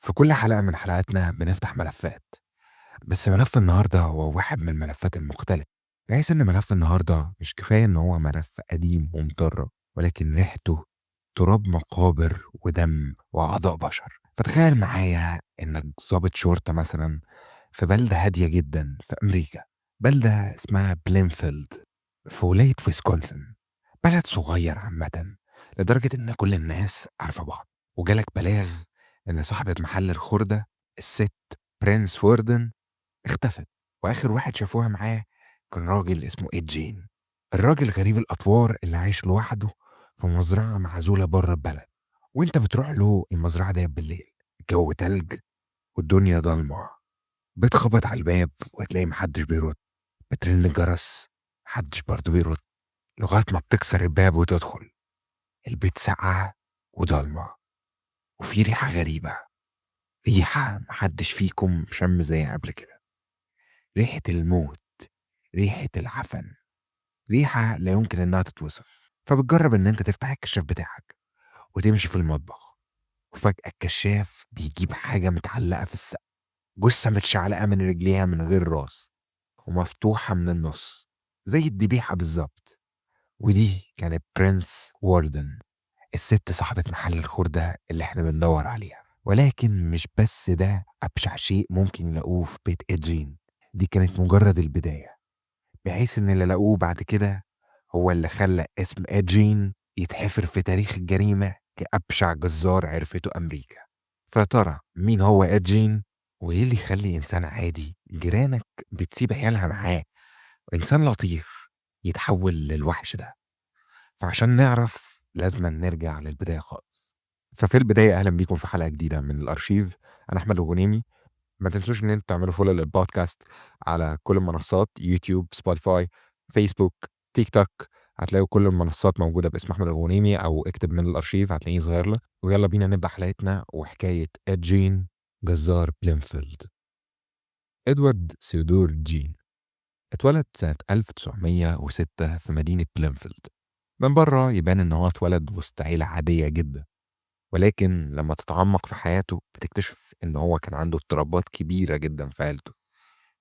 في كل حلقة من حلقاتنا بنفتح ملفات. بس ملف النهاردة هو واحد من الملفات المختلفة، بحيث إن ملف النهاردة مش كفاية إن هو ملف قديم ومطرب، ولكن ريحته تراب مقابر ودم وأعضاء بشر. فتخيل معايا إنك ضابط شرطة مثلا في بلدة هادية جدا في أمريكا، بلدة اسمها بلينفيلد في ولاية ويسكونسن. بلد صغير عامة لدرجة إن كل الناس عارفة بعض، وجالك بلاغ إن صاحبة محل الخردة الست برنس ووردن اختفت، وآخر واحد شافوها معاه كان راجل اسمه إيجين. الراجل غريب الأطوار اللي عايش لوحده في مزرعة معزولة بره البلد، وانت بتروح له المزرعة دي بالليل، الجو تلج والدنيا ضلمة. بتخبط على الباب وتلاقي محدش بيرد، بترن الجرس محدش برضه بيرد، لغاية ما بتكسر الباب وتدخل. البيت ساقعة وضلمة، وفي ريحة غريبة، ريحة محدش فيكم شم زيها قبل كده. ريحة الموت، ريحة العفن، ريحة لا يمكن انها تتوصف. فبتجرب ان انت تفتح الكشاف بتاعك وتمشي في المطبخ، وفجأة الكشاف بيجيب حاجة متعلقة في السقف، جثة متشعلقة من رجليها من غير راس، ومفتوحة من النص زي الذبيحة بالظبط. ودي كانت برنس ووردن، الست صاحبة محل الخردة اللي احنا بندور عليها. ولكن مش بس ده أبشع شيء ممكن يلاقوه في بيت إيجين، دي كانت مجرد البداية، بحيث إن اللي لاقوه بعد كده هو اللي خلى اسم إيجين يتحفر في تاريخ الجريمة كأبشع جزار عرفته أمريكا. فترى مين هو إيجين؟ وإيه اللي يخلي إنسان عادي جيرانك بتسيب عيالها معاه وإنسان لطيف يتحول للوحش ده؟ فعشان نعرف لازم نرجع للبداية خالص. ففي البداية أهلا بيكم في حلقة جديدة من الأرشيف. أنا أحمد الغنيمي. ما تنسوش إن أنتوا تعملوا فولو للبودكاست على كل المنصات: يوتيوب، سبوتيفاي، فيسبوك، تيك توك. هتلاقوا كل المنصات موجودة باسم أحمد الغنيمي، أو اكتب من الأرشيف هتلاقيه ظاهر لك. ويلا بينا نبدأ حلقتنا وحكاية إيجين جزار بلينفيلد. إدوارد سيودور جين اتولد سنة 1906 في مدينة بلينفيلد. من بره يبان إن هو اتولد وسط عيلة عادية جدا، ولكن لما تتعمق في حياته بتكتشف إن هو كان عنده اضطرابات كبيرة جدا في عيلته،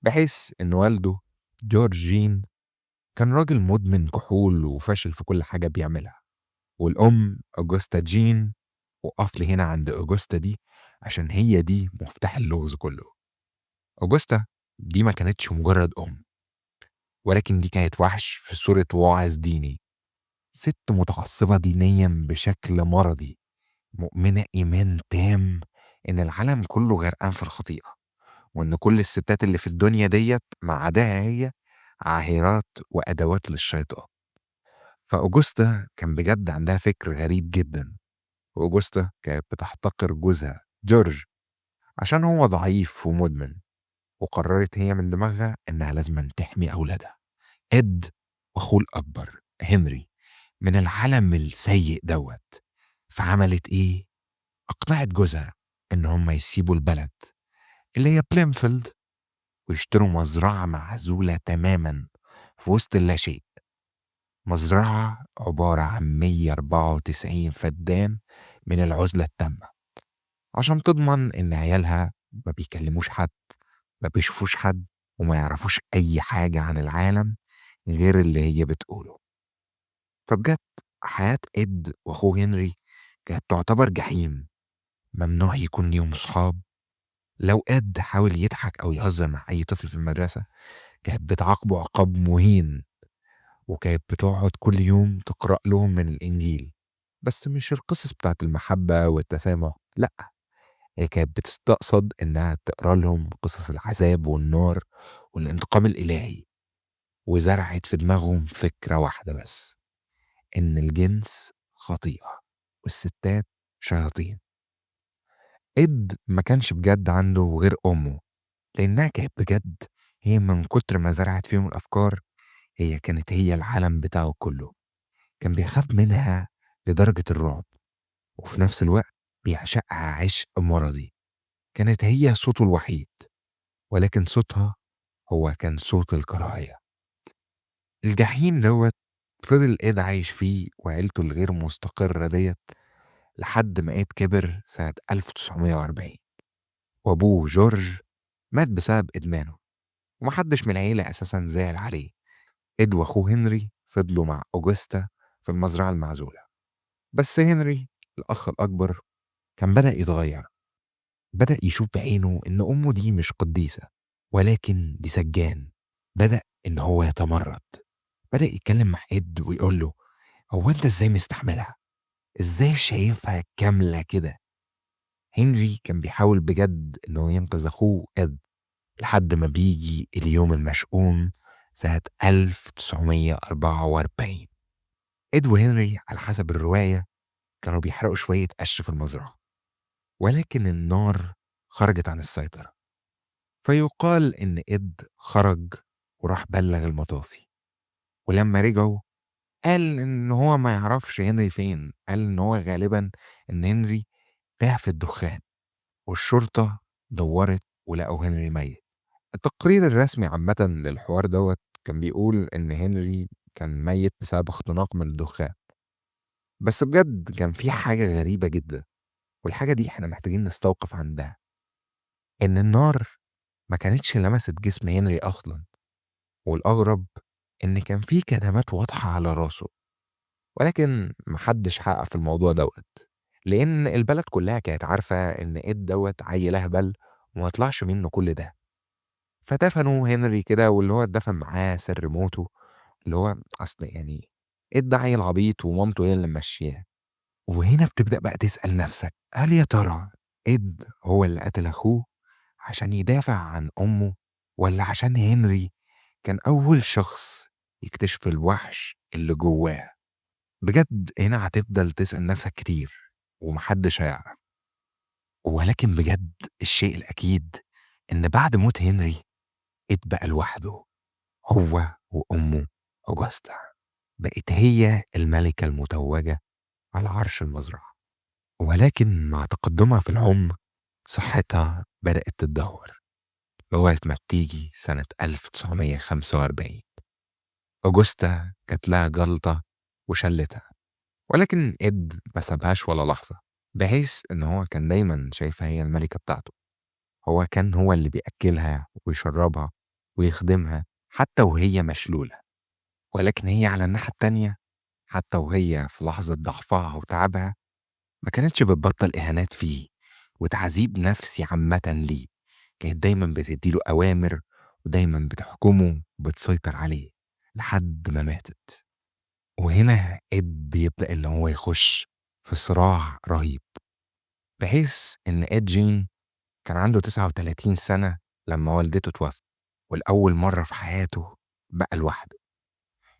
بحيث إن والده جورج جين كان راجل مدمن كحول وفاشل في كل حاجة بيعملها، والأم أوجستا جين. وقف لي هنا عند أوجستا دي عشان هي دي مفتاح اللغز كله. أوجستا دي ما كانتش مجرد أم، ولكن دي كانت وحش في صورة واعظ ديني، ست متعصبة دينيا بشكل مرضي، مؤمنة إيمان تام إن العالم كله غرقان في الخطيئة، وإن كل الستات اللي في الدنيا ديت ما عداها هي عاهرات وأدوات للشيطان. فأوجستا كان بجد عندها فكر غريب جدا. وأوجستا كانت بتحتقر جوزها جورج عشان هو ضعيف ومدمن، وقررت هي من دماغها إنها لازم تحمي أولادها إد وأخوه الأكبر هنري من العالم السيء دوت. فعملت إيه؟ أقنعت جوزها إن هم يسيبوا البلد اللي هي بلينفيلد ويشتروا مزرعة معزولة تماما في وسط اللاشيء. مزرعة عبارة عن 194 فدان من العزلة التامة، عشان تضمن إن عيالها ما بيكلموش حد، ما بيشوفوش حد، وما يعرفوش أي حاجة عن العالم غير اللي هي بتقوله. فبجد حياة إد وأخوه هنري كانت تعتبر جحيم. ممنوع يكون ليهم صحاب. لو إد حاول يضحك أو يهزر مع أي طفل في المدرسة كانت بتعاقبه عقاب مهين، وكانت بتقعد كل يوم تقرأ لهم من الإنجيل، بس مش القصص بتاعت المحبة والتسامح، لأ، هي كانت بتستقصد إنها تقرأ لهم قصص العذاب والنار والانتقام الإلهي. وزرعت في دماغهم فكرة واحدة بس: إن الجنس خطيئة والستات شياطين. إد ما كانش بجد عنده غير أمه، لأنها كانت بجد هي من كتر ما زرعت فيهم الأفكار هي كانت هي العالم بتاعه كله. كان بيخاف منها لدرجة الرعب، وفي نفس الوقت بيعشقها عشق مرضي. كانت هي صوته الوحيد، ولكن صوتها هو كان صوت الكراهية. الجحيم دوت فضل إيد عايش فيه وعيلته الغير مستقرة ديت لحد ما إيد كبر سنة 1940. وأبوه جورج مات بسبب إدمانه، ومحدش من العيلة أساسا زعل عليه. إد وأخوه هنري فضلوا مع أوجستا في المزرعة المعزولة. بس هنري الأخ الأكبر كان بدأ يتغير، بدأ يشوف بعينه إن أمه دي مش قديسة، ولكن دي سجان. بدأ إن هو يتمرد، بدأ يتكلم مع إد ويقول له: هو أنت إزاي مستحملها؟ إزاي شايفها كاملة كده؟ هنري كان بيحاول بجد إنه ينقذ أخوه إد، لحد ما بيجي اليوم المشؤوم سنة 1944. إد وهنري على حسب الرواية كانوا بيحرقوا شوية قش في المزرعة، ولكن النار خرجت عن السيطرة. فيقال إن إد خرج وراح بلغ المطافي، ولما رجعوا قال إن هو ما يعرفش هنري فين. قال إن هو غالبا إن هنري تاه في الدخان، والشرطة دورت ولقوا هنري ميت. التقرير الرسمي عامة للحوار دوت كان بيقول إن هنري كان ميت بسبب اختناق من الدخان. بس بجد كان في حاجة غريبة جدا، والحاجة دي احنا محتاجين نستوقف عندها. إن النار ما كانتش لمست جسم هنري أصلا، والأغرب إن كان في كدمات واضحة على راسه، ولكن محدش حقق في الموضوع دوت، لأن البلد كلها كانت عارفة إن إد دوت عيل أهبل وما طلعش منه كل ده. فدفنوا هنري كده، واللي هو اتدفن معاه سر موته، اللي هو أصل يعني إد ده عيل عبيط ومامته هي اللي ممشياه. وهنا بتبدأ بقى تسأل نفسك: هل يا ترى إد هو اللي قتل أخوه عشان يدافع عن أمه، ولا عشان هنري كان أول شخص يكتشف الوحش اللي جواه؟ بجد هنا هتفضل تسأل نفسك كتير ومحدش هيعرف. ولكن بجد الشيء الأكيد إن بعد موت هنري إد بقى لوحده، هو وأمه أوجستا. بقت هي الملكة المتوجة على عرش المزرعة. ولكن مع تقدمها في العمر صحتها بدأت تتدهور، لغاية ما بتيجي سنة 1945. أوجستا جات لها جلطة وشلتها، ولكن إد ما سابهاش ولا لحظة، بحيث إن هو كان دايما شايفها هي الملكة بتاعته. هو اللي بيأكلها ويشربها ويخدمها حتى وهي مشلولة. ولكن هي على الناحية التانية، حتى وهي في لحظة ضعفها وتعبها، ما كانتش بتبطل إهانات فيه وتعذيب نفسي عامة ليه. كانت دايما بتديله أوامر، ودايما بتحكمه وبتسيطر عليه لحد ما ماتت. وهنا إد بيبدأ إن هو يخش في صراع رهيب، بحيث إن إد جين كان عنده 39 سنة لما والدته توفت، والأول مرة في حياته بقى لوحده.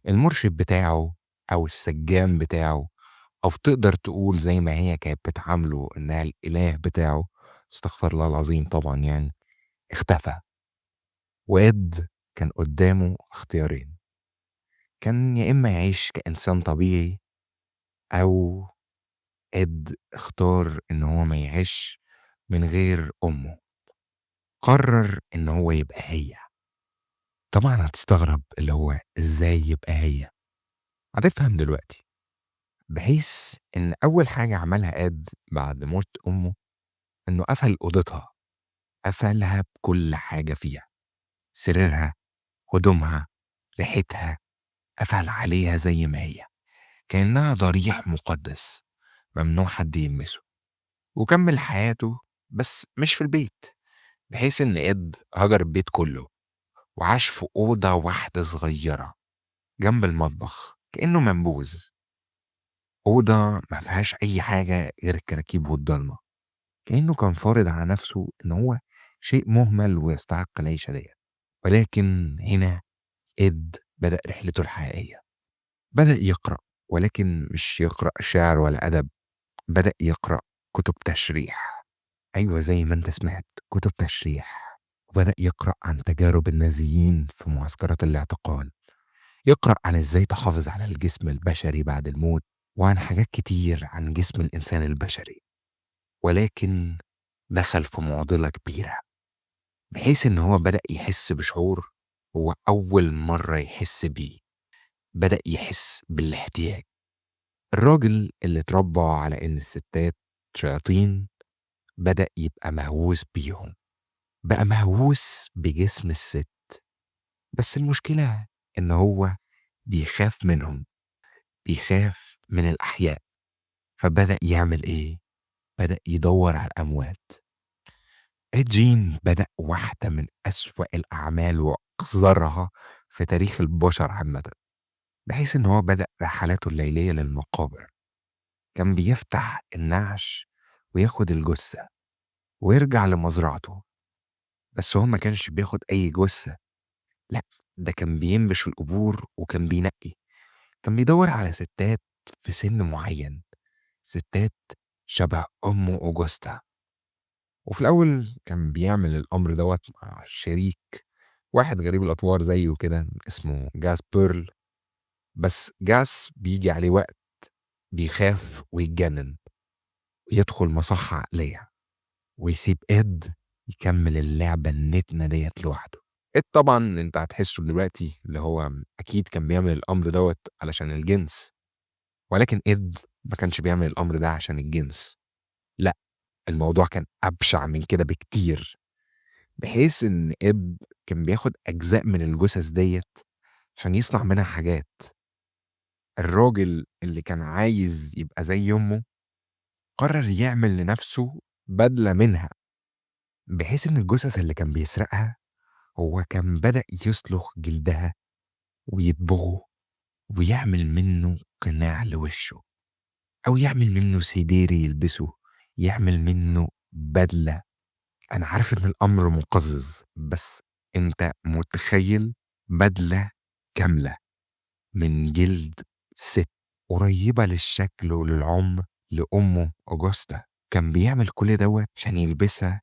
المرشد بتاعه أو السجان بتاعه، أو تقدر تقول زي ما هي كانت بتعامله إنها الإله بتاعه، استغفر الله العظيم طبعا يعني، اختفى. وإد كان قدامه اختيارين: كان يا إما يعيش كإنسان طبيعي، أو إد اختار إن هو ما يعيش من غير أمه. قرر إن هو يبقى هي. طبعا هتستغرب اللي هو إزاي يبقى هي. هتفهم دلوقتي. بحيث إن أول حاجة عملها إد بعد موت أمه إنه قفل أوضتها، قفلها بكل حاجة فيها: سريرها، هدومها، ريحتها، قفل عليها زي ما هي، كأنها ضريح مقدس ممنوع حد يلمسه. وكمل حياته بس مش في البيت، بحيث إن إد هجر البيت كله وعاش في أوضة واحدة صغيرة جنب المطبخ كأنه منبوذ. أوضة ما فيهاش أي حاجة غير الكراكيب والضلمة، كأنه كان فارض على نفسه إن هو شيء مهمل ويستحق العيشة ديت. ولكن هنا إد بدأ رحلته الحقيقية. بدأ يقرأ، ولكن مش يقرأ شعر ولا أدب، بدأ يقرأ كتب تشريح. أيوة زي ما أنت سمعت، كتب تشريح. وبدأ يقرأ عن تجارب النازيين في معسكرات الاعتقال، يقرأ عن إزاي تحافظ على الجسم البشري بعد الموت، وعن حاجات كتير عن جسم الإنسان البشري. ولكن دخل في معضلة كبيرة، بحيث إن هو بدأ يحس بشعور هو أول مرة يحس بيه. بدأ يحس بالاحتياج. الراجل اللي اتربى على إن الستات شياطين بدأ يبقى مهووس بيهم، بقى مهووس بجسم الست. بس المشكلة إن هو بيخاف منهم، بيخاف من الأحياء. فبدأ يعمل إيه؟ بدأ يدور على الأموات. جين بدأ واحدة من أسوأ الأعمال وأقذرها في تاريخ البشر عامة، بحيث إن هو بدأ رحلاته الليلية للمقابر. كان بيفتح النعش وياخد الجثة ويرجع لمزرعته. بس هو ما كانش بياخد أي جثة، لأ، ده كان بينبش القبور وكان بينقي. كان بيدور على ستات في سن معين، ستات شبه أمه أوجوستا. وفي الأول كان بيعمل الأمر دوت مع شريك واحد غريب الأطوار زيه كده اسمه جاس بيرل. بس جاس بيجي عليه وقت بيخاف ويتجنن ويدخل مصحة عقلية، ويسيب إد يكمل اللعبة النتنة ديت لوحده. إد طبعا انت هتحسه دلوقتي اللي هو أكيد كان بيعمل الأمر دوت علشان الجنس، ولكن إد ما كانش بيعمل الأمر ده عشان الجنس. لا، الموضوع كان أبشع من كده بكتير، بحيث إن إب كان بياخد أجزاء من الجثث ديت عشان يصنع منها حاجات. الراجل اللي كان عايز يبقى زي أمه قرر يعمل لنفسه بدلة منها، بحيث إن الجثث اللي كان بيسرقها هو كان بدأ يصلخ جلدها ويدبغه ويعمل منه قناع لوشه، أو يعمل منه سديري يلبسه، يعمل منه بدلة. أنا عارف إن الأمر مقزز، بس أنت متخيل بدلة كاملة من جلد ست قريبة للشكل وللعمر لأمه أوجوستا؟ كان بيعمل كل دوت عشان يلبسها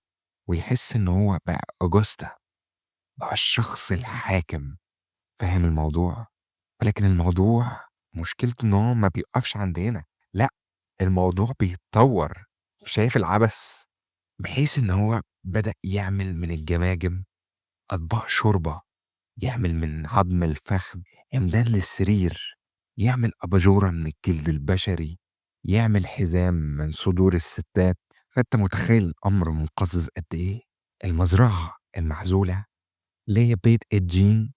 ويحس إن هو بقى أوجوستا، بقى الشخص الحاكم. فاهم الموضوع؟ ولكن الموضوع مشكلته إن هو ما بيقفش عند هنا، لأ، الموضوع بيتطور. شايف العبث؟ بحيث إن هو بدأ يعمل من الجماجم أطباق شوربة، يعمل من عظم الفخذ عمدان للسرير، يعمل أباجورة من الجلد البشري، يعمل حزام من صدور الستات. فأنت متخيل الأمر مقزز قد إيه؟ المزرعة المعزولة اللي هي بيت إدجين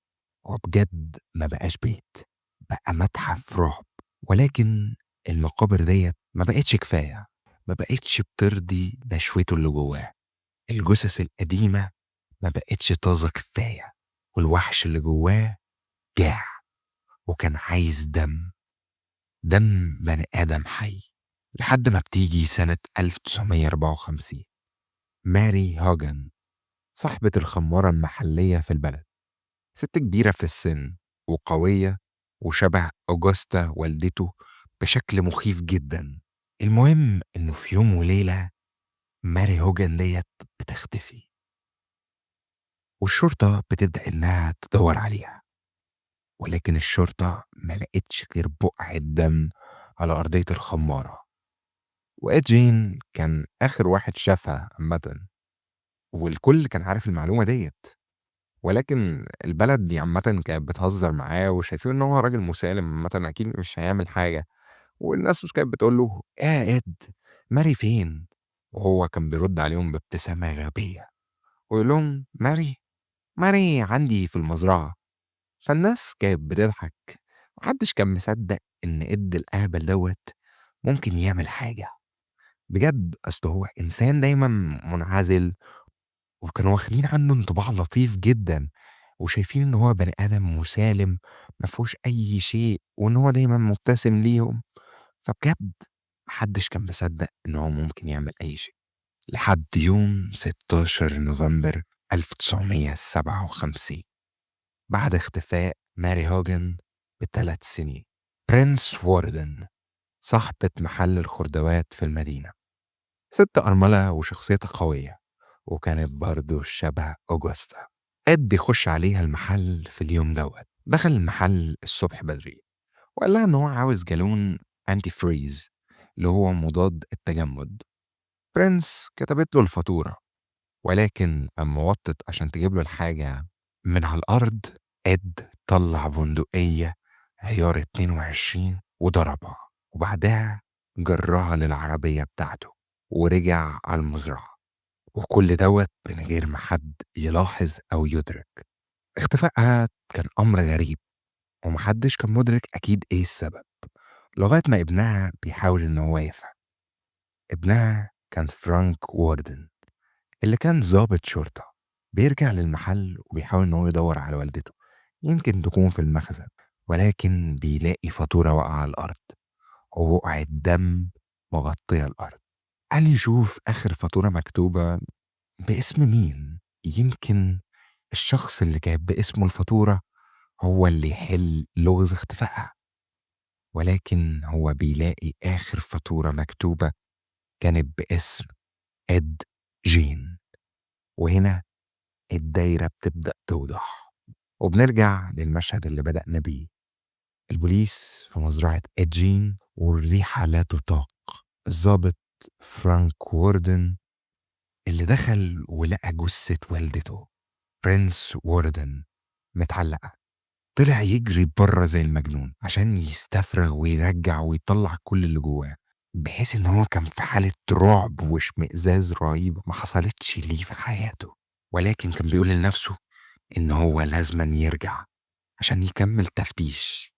هو بجد ما بقاش بيت، بقى متحف رعب. ولكن المقابر ديت ما بقتش كفاية، ما بقتش بترضي نشوته اللي جواه. الجثث القديمة ما بقتش طازة كفاية، والوحش اللي جواه جاع وكان عايز دم، دم بني آدم حي. لحد ما بتيجي سنة 1954، ماري هوجن، صاحبة الخمارة المحلية في البلد، ست كبيرة في السن وقوية وشبه أوجوستا والدته بشكل مخيف جدا. المهم إنه في يوم وليلة ماري هوجن ديت بتختفي، والشرطة بتبدأ إنها تدور عليها. ولكن الشرطة ما لقتش غير بقعة دم على أرضية الخمارة، وإدجين كان آخر واحد شافها عامة، والكل كان عارف المعلومة ديت. ولكن البلد دي عامة كانت بتهزر معاه وشايفين إن هو راجل مسالم عامة، أكيد مش هيعمل حاجة. والناس مش كانت بتقول له يا إد، ماري فين؟ وهو كان بيرد عليهم بابتسامة غبية ويقول لهم ماري عندي في المزرعة. فالناس كانت بتضحك، محدش كان مصدق إن إد الأهبل دوت ممكن يعمل حاجة بجد. أصل هو إنسان دايما منعزل، وكانوا واخدين عنه انطباع لطيف جدا وشايفين إن هو بني آدم مسالم مفهوش أي شيء، وإن هو دايما مبتسم ليهم. فبجد محدش كان مصدق إن هو ممكن يعمل أي شيء، لحد يوم 16 نوفمبر 1957، بعد اختفاء ماري هوجن ب3 سنين. برنس ووردن، صاحبة محل الخردوات في المدينة، ست أرملة وشخصيتها قوية، وكانت برضه شبه أوجوستا. إد بيخش عليها المحل في اليوم دوت. دخل المحل الصبح بدري وقال لها إن هو عاوز جالون أنتي فريز اللي هو مضاد التجمد. برنس كتبت له الفاتورة، ولكن أما وطت عشان تجيب له الحاجة من على الأرض، إد طلع بندقية عيار 22 وضربها، وبعدها جرها للعربية بتاعته ورجع على المزرعة، وكل دوت من غير ما حد يلاحظ أو يدرك. اختفائها كان أمر غريب، ومحدش كان مدرك أكيد إيه السبب، لغاية ما ابنها بيحاول إن هو يفهم. ابنها كان فرانك ووردن، اللي كان ضابط شرطة، بيرجع للمحل وبيحاول إن هو يدور على والدته، يمكن تكون في المخزن، ولكن بيلاقي فاتورة واقعة على الأرض، وبقعة دم مغطية الأرض. قال يشوف آخر فاتورة مكتوبة باسم مين، يمكن الشخص اللي كان باسمه الفاتورة هو اللي يحل لغز اختفائها. ولكن هو بيلاقي آخر فاتورة مكتوبة كانت باسم إد جين، وهنا الدايرة بتبدأ توضح، وبنرجع للمشهد اللي بدأنا بيه. البوليس في مزرعة إد جين والريحة لا تطاق. الضابط فرانك ووردن اللي دخل ولقى جثة والدته برنس ووردن متعلقة، طلع يجري بره زي المجنون عشان يستفرغ ويرجع ويطلع كل اللي جواه، بحيث ان هو كان في حالة رعب واشمئزاز رهيب ما حصلتش ليه في حياته. ولكن كان بيقول لنفسه ان هو لازما يرجع عشان يكمل تفتيش،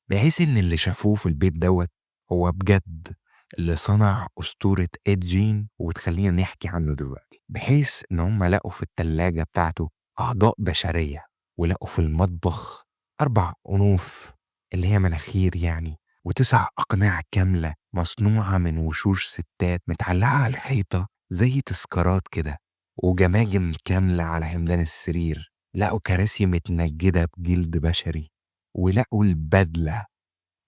بحيث ان اللي شافوه في البيت دوت هو بجد اللي صنع أسطورة إد جين، وتخلينا نحكي عنه دلوقتي. بحيث ان هم لقوا في التلاجة بتاعته أعضاء بشرية، ولقوا في المطبخ 4 أنوف اللي هي مناخير يعني، و9 أقنعة كاملة مصنوعة من وشوش ستات متعلقة على الحيطة زي تذكارات كده، وجماجم كاملة على همدان السرير. لقوا كراسي متنجدة بجلد بشري، ولقوا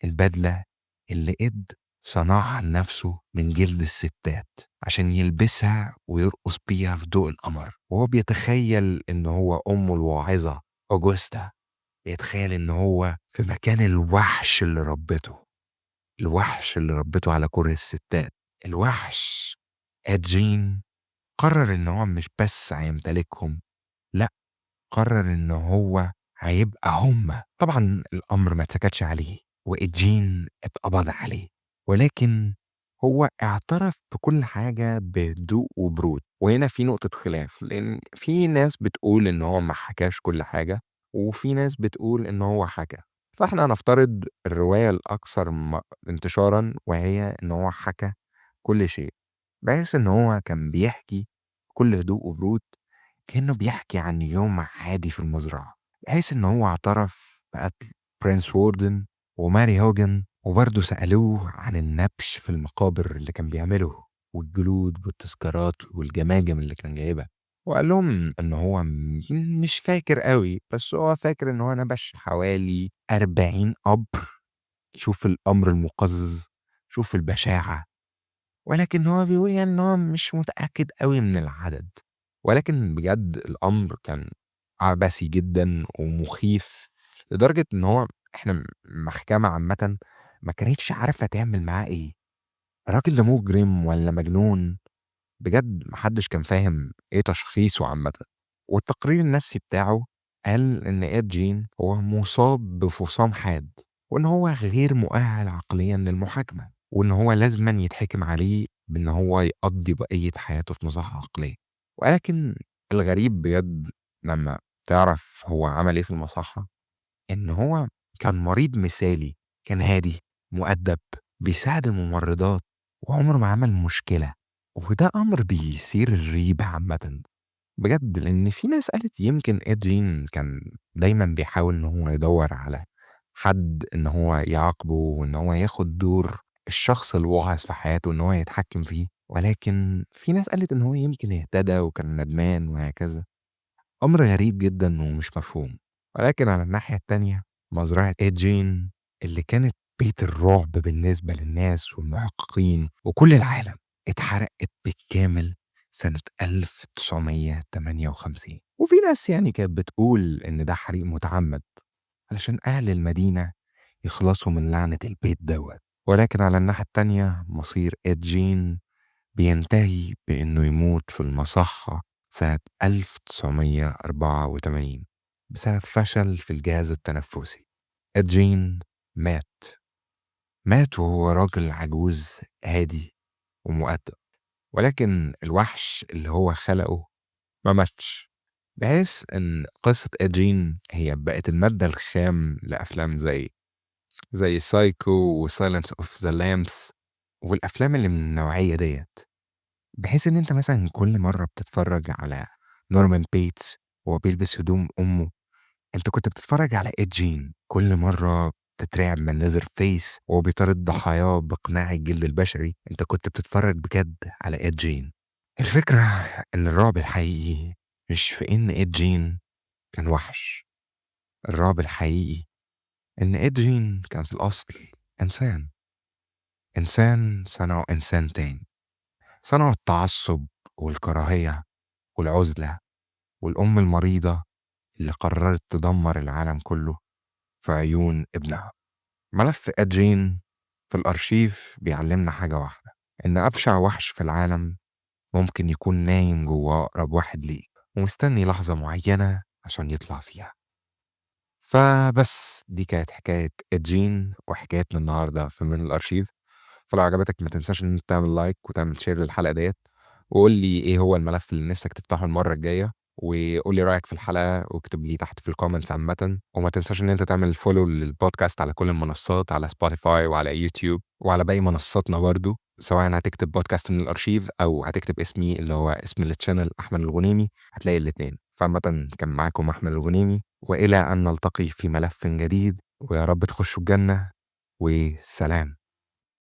البدلة اللي إد صنعها لنفسه من جلد الستات عشان يلبسها ويرقص بيها في ضوء القمر، وهو بيتخيل إن هو أمه الواعظة أوجوستا، بيتخيل إن هو في مكان الوحش اللي ربته على كره الستات. الوحش إدجين قرر إن هو مش بس هيمتلكهم، لأ، قرر إن هو هيبقى هما. طبعا الأمر ما اتسكتش عليه وإدجين اتقبض عليه، ولكن هو اعترف بكل حاجة بهدوء وبرود. وهنا في نقطة خلاف، لأن في ناس بتقول إن هو ما حكاش كل حاجة، وفي ناس بتقول إن هو حكى. فإحنا هنفترض الرواية الأكثر انتشارا، وهي إن هو حكى كل شيء، بحيث إن هو كان بيحكي بكل هدوء وبرود كأنه بيحكي عن يوم عادي في المزرعة، بحيث إن هو اعترف بقتل برنس ووردن وماري هوجن، وبرضه سألوه عن النبش في المقابر اللي كان بيعمله، والجلود والتذكارات والجماجم اللي كان جايبها. وقال لهم إن هو مش فاكر قوي، بس هو فاكر إن هو نبش حوالي 40 قبر. شوف الأمر المقزز، شوف البشاعة. ولكن هو بيقول يعني إن هو مش متأكد قوي من العدد، ولكن بجد الأمر كان عبثي جدا ومخيف، لدرجة إن هو إحنا المحكمة عامة ما كانتش عارفة تعمل معاه إيه. الراجل ده مجرم ولا مجنون؟ بجد محدش كان فاهم إيه تشخيصه عامة. والتقرير النفسي بتاعه قال إن إد جين هو مصاب بفصام حاد، وإن هو غير مؤهل عقليا للمحاكمة، وإن هو لازما يتحكم عليه بإن هو يقضي بقية حياته في مصحة عقلية. ولكن الغريب بجد لما تعرف هو عمل إيه في المصحة، إن هو كان مريض مثالي، كان هادي، مؤدب، بيساعد الممرضات، وعمره ما عمل مشكلة. وده أمر بيثير الريبة عامة بجد، لأن في ناس قالت يمكن إدرين كان دايما بيحاول إن هو يدور على حد إن هو يعاقبه، وإن هو ياخد دور الشخص الواعظ في حياته إن هو يتحكم فيه. ولكن في ناس قالت إن هو يمكن اهتدى وكان ندمان وهكذا. أمر غريب جدا ومش مفهوم. ولكن على الناحية التانية، مزرعة إدجين اللي كانت بيت الرعب بالنسبة للناس والمحققين وكل العالم اتحرقت بالكامل سنة 1958. وفي ناس يعني كانت بتقول إن ده حريق متعمد علشان أهل المدينة يخلصوا من لعنة البيت دوت. ولكن على الناحية التانية مصير إدجين بينتهي بإنه يموت في المصحة سنة 1984 بسبب فشل في الجهاز التنفسي. إدجين مات وهو راجل عجوز هادي ومؤدب، ولكن الوحش اللي هو خلقه ما ماتش، بحيث إن قصة إدرين هي بقت المادة الخام لأفلام زي Psycho وSilence of the Lambs والأفلام اللي من النوعية ديّة، بحيث إن أنت مثلًا كل مرّة بتتفرّج على نورمان بيتس وهو بيلبس هدوم أمه، أنت كنت بتتفرّج على إدجين، كل مرّة بتترعب من Leatherface وهو بيطارد ضحاياه بقناع الجلد البشري، أنت كنت بتتفرّج بجد على إدجين. الفكرة إن الرعب الحقيقي مش في إن إدجين كان وحش، الرعب الحقيقي إن إدجين كان في الأصل إنسان، إنسان صنعه إنسان تاني، صنعه التعصب والكراهية والعُزلة والأم المريضة اللي قررت تدمّر العالم كلّه في عيون ابنها. ملف إدجين في الأرشيف بيعلّمنا حاجة واحدة، إن أبشع وحش في العالم ممكن يكون نايم جوّه أقرب واحد ليك ومستني لحظة معيّنة عشان يطلع فيها. فبس دي كانت حكاية إدجين وحكايتنا النهارده في من الأرشيف. فلو عجبتك ما تنساش إن أنت تعمل لايك وتعمل شير للحلقة ديّة، وقُل لي إيه هو الملف اللي نِفْسك تفتحه المرّة الجاية، وقُل لي رأيك في الحلقة واكتب لي تحت في الcomments عامةً، وما تنساش إن أنت تعمل follow للبودكاست على كل المنصات، على Spotify وعلى يوتيوب وعلى باقي منصاتنا برضه، سواء هتكتب بودكاست من الأرشيف أو هتكتب اسمي اللي هو اسم الchannel أحمد الغنيمي، هتلاقي الاتنين. فعامةً كان معاكم أحمد الغنيمي، وإلى أن نلتقي في ملف جديد، ويا رب تخشوا الجنة، وسلام.